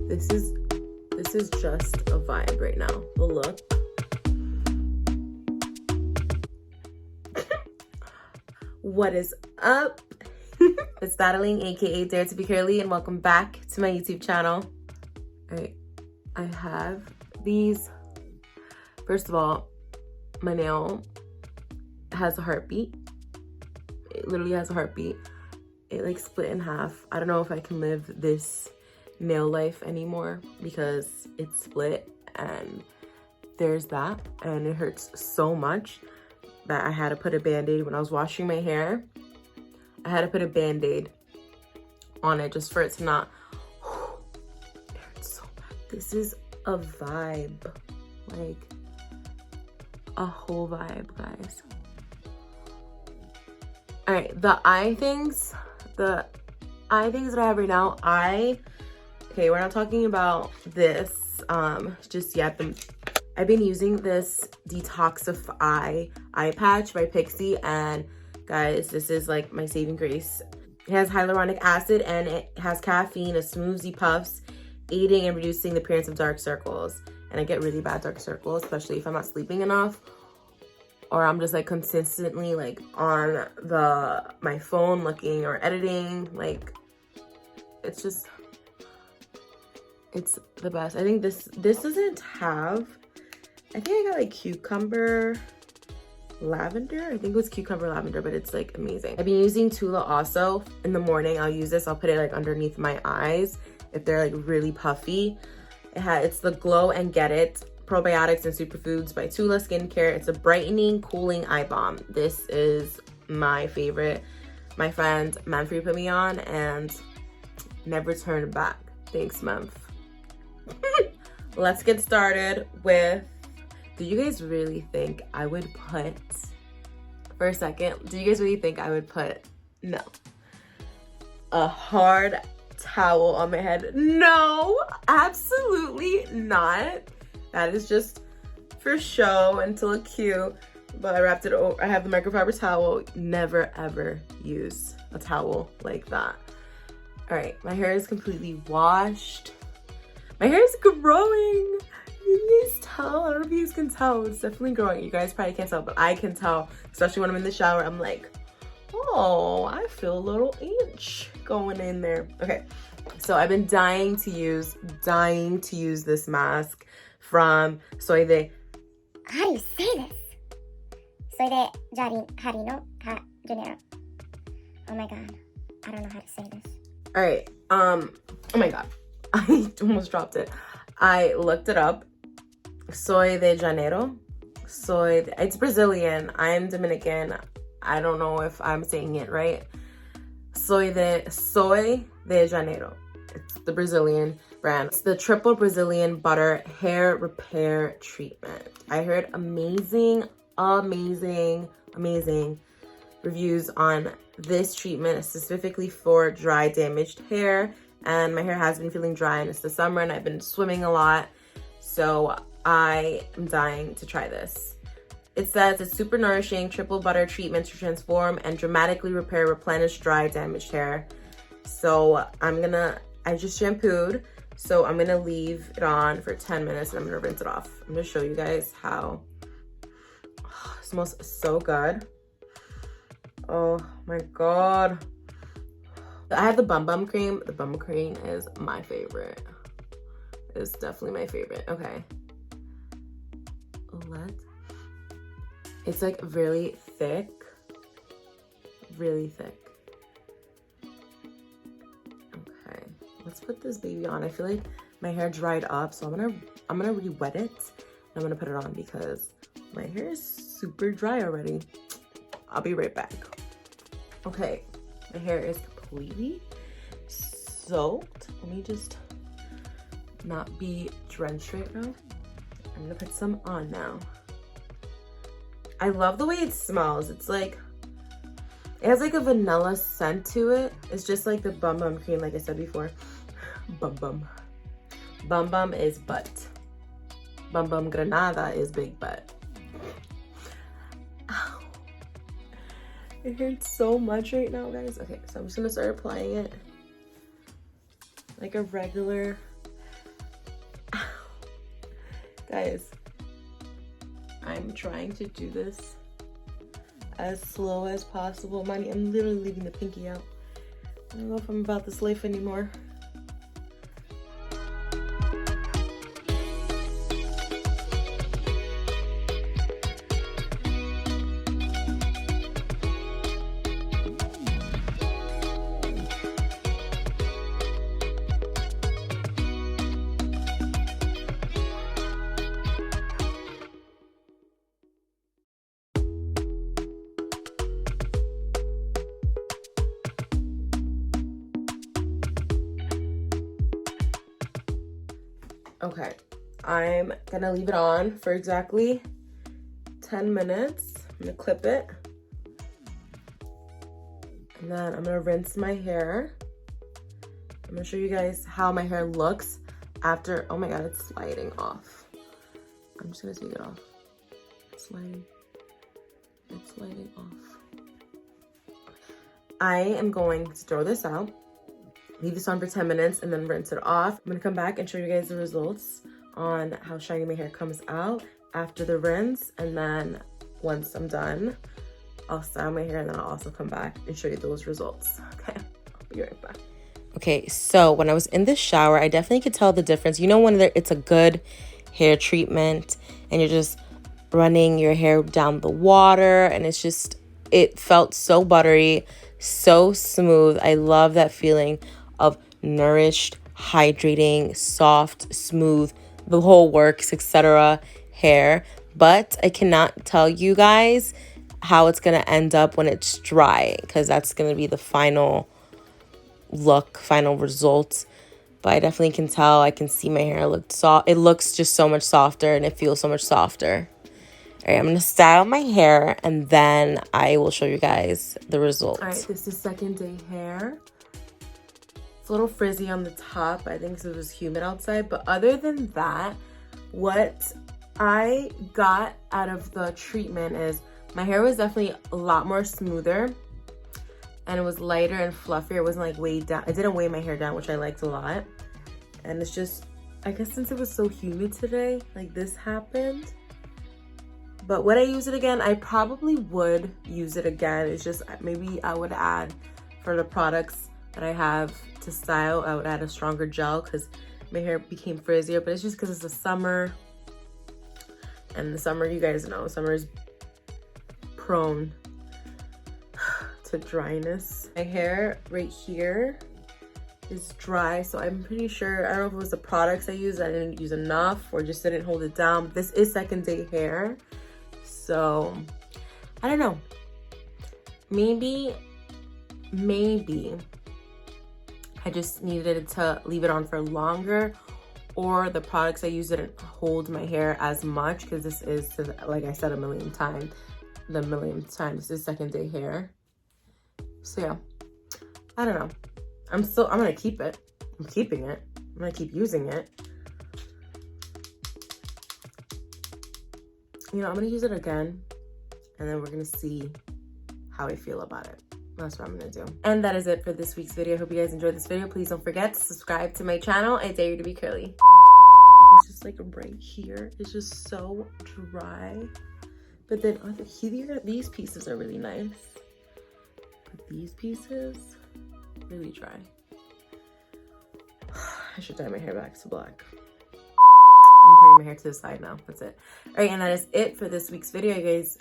This is just a vibe right now. The look. What is up? It's Battling, aka Daretobecurly, and welcome back to my YouTube channel. Alright, I have these. First of all, my nail has a heartbeat. It literally has a heartbeat. It like split in half. I don't know if I can live this nail life anymore because it's split, and there's that, and it hurts so much that I had to put a band-aid when I was washing my hair. I had to put a band-aid on it just for it to not it hurts so bad. This is a vibe, like a whole vibe, guys. All right, the eye things that I have right now, okay, we're not talking about this just yet. I've been using this Detoxify eye patch by Pixie, and guys, this is like my saving grace. It has hyaluronic acid and it has caffeine, it smooths the puffs, aiding and reducing the appearance of dark circles. And I get really bad dark circles, especially if I'm not sleeping enough, or I'm just like consistently like on my phone looking or editing. Like, it's the best. I think this doesn't have, I think I got like cucumber lavender. I think it was cucumber lavender, but it's like amazing. I've been using Tula also. In the morning I'll use this. I'll put it like underneath my eyes if they're like really puffy. It's the Glow and Get It Probiotics and Superfoods by Tula Skincare. It's a brightening, cooling eye balm. This is my favorite. My friend Manfrey put me on and never turned back. Thanks, Manf. Let's get started with, do you guys really think I would put, for a second, do you guys really think I would put, no, a hard towel on my head? No, absolutely not. That is just for show and to look cute, but I wrapped it over. I have the microfiber towel. Never ever use a towel like that. All right, my hair is completely washed. My hair is growing. You guys tell? I don't know if you guys can tell. It's definitely growing. You guys probably can't tell, but I can tell, especially when I'm in the shower. I'm like, oh, I feel a little inch going in there. Okay, so I've been dying to use this mask from Soy de, how do you say this? Soy de Janeiro. Oh my god, I don't know how to say this. All right, oh my god, I almost dropped it. I looked it up. Soy de Janeiro. It's Brazilian. I'm Dominican. I don't know if I'm saying it right. Soy de Janeiro. It's the Brazilian brand. It's the triple Brazilian butter hair repair treatment. I heard amazing reviews on this treatment, specifically for dry, damaged hair. And my hair has been feeling dry, and it's the summer and I've been swimming a lot. So I am dying to try this. It says it's super nourishing, triple butter treatment to transform and dramatically replenish dry, damaged hair. So I just shampooed, so I'm gonna leave it on for 10 minutes and I'm gonna rinse it off. I'm gonna show you guys how, it smells so good. Oh my god. I have the Bum Cream. The Bum Cream is my favorite. It's definitely my favorite. Okay. It's like really thick. Really thick. Okay. Let's put this baby on. I feel like my hair dried up, so I'm gonna re-wet it. And I'm gonna put it on because my hair is super dry already. I'll be right back. Okay. My hair is completely soaked. Let me just not be drenched right now. I'm gonna put some on now. I love the way it smells. It's like, it has like a vanilla scent to it. It's just like the Bum Cream, like I said before. Bum is butt. Bum Granada is big butt. Ow. It hurts so much right now, guys. Okay, so I'm just gonna start applying it like a regular Guys, I'm trying to do this as slow as possible. Mind, I'm literally leaving the pinky out. I don't know if I'm about this life anymore. Okay, I'm gonna leave it on for exactly 10 minutes. I'm gonna clip it. And then I'm gonna rinse my hair. I'm gonna show you guys how my hair looks after, oh my God, it's sliding off. I'm just gonna take it off. It's sliding off. I am going to throw this out, leave this on for 10 minutes and then rinse it off. I'm gonna come back and show you guys the results on how shiny my hair comes out after the rinse. And then once I'm done, I'll style my hair and then I'll also come back and show you those results. Okay, I'll be right back. Okay, so when I was in the shower, I definitely could tell the difference. You know when it's a good hair treatment and you're just running your hair down the water and it's just, it felt so buttery, so smooth. I love that feeling of nourished, hydrating, soft, smooth, the whole works, etc. hair. But I cannot tell you guys how it's gonna end up when it's dry, because that's gonna be the final look, final results. But I definitely can tell, I can see my hair look soft. It looks just so much softer and it feels so much softer. All right, I'm gonna style my hair and then I will show you guys the results. All right, this is second day hair. It's a little frizzy on the top. I think it was humid outside, but other than that, what I got out of the treatment is my hair was definitely a lot more smoother and it was lighter and fluffier. It wasn't like weighed down. I didn't weigh my hair down, which I liked a lot. And it's just, I guess since it was so humid today, like this happened. But would I use it again? I probably would use it again. It's just maybe I would add, for the products that I have to style, I would add a stronger gel because my hair became frizzier. But it's just because it's the summer. And the summer, you guys know, summer is prone to dryness. My hair right here is dry, so I'm pretty sure, I don't know if it was the products I used, I didn't use enough or just didn't hold it down. This is second day hair, so I don't know. Maybe I just needed to leave it on for longer, or the products I used didn't hold my hair as much, because this is, like I said the millionth time, this is second day hair. So yeah, I don't know. I'm gonna keep it. I'm keeping it. I'm gonna keep using it. You know, I'm gonna use it again and then we're gonna see how I feel about it. That's what I'm gonna do. And that is it for this week's video. I hope you guys enjoyed this video. Please don't forget to subscribe to my channel at Daretobecurly. It's just like right here. It's just so dry. But then here, these pieces are really nice. But these pieces, really dry. I should dye my hair back to black. I'm putting my hair to the side now. That's it. All right, and that is it for this week's video, guys.